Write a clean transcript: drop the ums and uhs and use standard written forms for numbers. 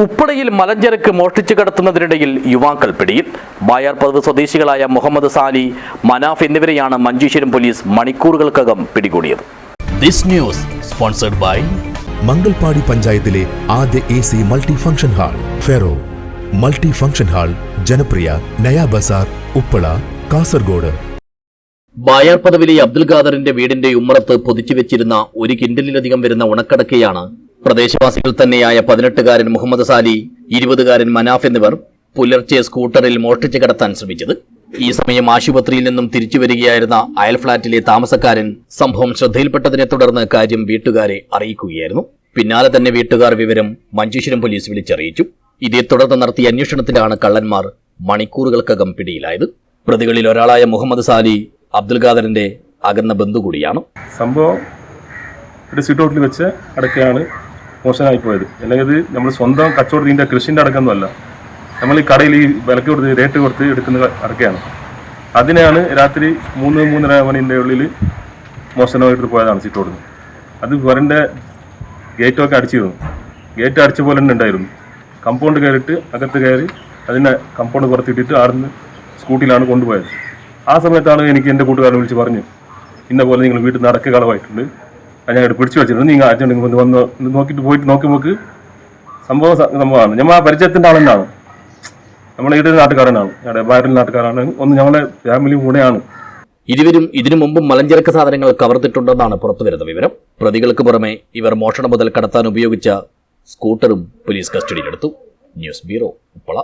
ഉപ്പളയിൽ മലഞ്ചരക്ക് മോഷ്ടിച്ചു കടത്തുന്നതിനിടയിൽ യുവാക്കൾ പിടിയിൽ. ബായാർപദവ് സ്വദേശികളായ മുഹമ്മദ് സാലി, മനാഫ് എന്നിവരെയാണ് മഞ്ചേശ്വരം പോലീസ് മണിക്കൂറുകൾക്കകം പിടികൂടിയത്. This news sponsored by Mangalpady പഞ്ചായത്തിലെ ആദ്യ AC multi function hall Ferro multi function hall, ജനപ്രിയ നയാ ബസാർ, ഉപ്പള, കാസർഗോഡ്. ബായാർപദവിലെ അബ്ദുൽ ഖാദറിന്റെ വീടിന്റെ ഉമ്മറത്ത് പൊതിച്ചുവെച്ചിരുന്ന 1 കിൻഡലിലധികം വരുന്ന ഉണക്കടക്കയാണ് പ്രദേശവാസികൾ തന്നെയായ 18-കാരൻ മുഹമ്മദ് സാലി, 20-കാരൻ മനാഫ് എന്നിവർ പുലർച്ചെ സ്കൂട്ടറിൽ മോഷ്ടിച്ചു കടത്താൻ ശ്രമിച്ചത്. ഈ സമയം ആശുപത്രിയിൽ നിന്നും തിരിച്ചുവരികയായിരുന്ന അയൽ ഫ്ളാറ്റിലെ താമസക്കാരൻ സംഭവം ശ്രദ്ധയിൽപ്പെട്ടതിനെ തുടർന്ന് കാര്യം വീട്ടുകാരെ അറിയിക്കുകയായിരുന്നു. പിന്നാലെ തന്നെ വീട്ടുകാർ വിവരം മഞ്ചേശ്വരം പോലീസ് വിളിച്ചറിയിച്ചു. ഇതേ തുടർന്ന് നടത്തിയ അന്വേഷണത്തിലാണ് കള്ളന്മാർ മണിക്കൂറുകൾക്കകം പിടിയിലായത്. പ്രതികളിൽ ഒരാളായ മുഹമ്മദ് സാലി അബ്ദുൽ ഖാദറിന്റെ അകന്ന ബന്ധു കൂടിയാണ്. സംഭവം ഒരു സിറ്റൗട്ടിൽ വെച്ച് അടക്കയാണ് മോശമായി പോയത്. അല്ലെങ്കിൽ നമ്മൾ സ്വന്തം കച്ചവടത്തിൻ്റെ കൃഷിൻ്റെ അടക്കമൊന്നുമല്ല, നമ്മൾ ഈ കടയിൽ ഈ വിലക്ക് കൊടുത്ത് റേറ്റ് കൊടുത്ത് എടുക്കുന്ന അടക്കയാണ്. അതിനെയാണ് രാത്രി 3-3:30 മണിൻ്റെ ഉള്ളിൽ മോശമായിട്ട് പോയതാണ് സിറ്റൗട്ടിൽ. അത് വരൻ്റെ ഗേറ്റൊക്കെ അടിച്ചിരുന്നു. ഗേറ്റ് അടിച്ച പോലെ തന്നെ ഉണ്ടായിരുന്നു. കമ്പൗണ്ട് കയറിയിട്ട് അകത്ത് കയറി അതിനെ കമ്പൗണ്ട് പുറത്തിട്ടിട്ട് അവിടുന്ന് സ്കൂട്ടിയിലാണ് കൊണ്ടുപോയത്. ആ സമയത്താണ് എനിക്ക് എൻ്റെ കൂട്ടുകാരനെ വിളിച്ച് പറഞ്ഞു, ഇന്ന പോലെ നിങ്ങൾ വീട്ടിൽ നിന്ന് അടക്ക കളവായിട്ടുണ്ട്, ഞാൻ ഇവിടെ പിടിച്ചു വെച്ചിട്ടുണ്ട്, നിങ്ങൾ അച്ഛൻ വന്ന് നോക്കിയിട്ട് പോയിട്ട് നോക്കി സംഭവമാണ്. ഞാൻ ആ പരിചയത്തിൻ്റെ ആളെന്നാണ്, നമ്മളെ ഇവിടെ നാട്ടുകാരനാണ്, ഞങ്ങളുടെ വയറിൽ നാട്ടുകാരാണ്, ഒന്ന് ഞങ്ങളുടെ ഫാമിലി കൂടെയാണ്. ഇരുവരും ഇതിനു മുമ്പും മലഞ്ചരക്ക് സാധനങ്ങൾ കവർത്തിട്ടുണ്ടെന്നാണ് പുറത്തുവരുന്ന വിവരം. പ്രതികൾക്ക് പുറമെ ഇവർ മോഷണ മുതൽ കടത്താൻ ഉപയോഗിച്ച സ്കൂട്ടറും പോലീസ് കസ്റ്റഡിയിലെടുത്തു. News bureau, Uppala.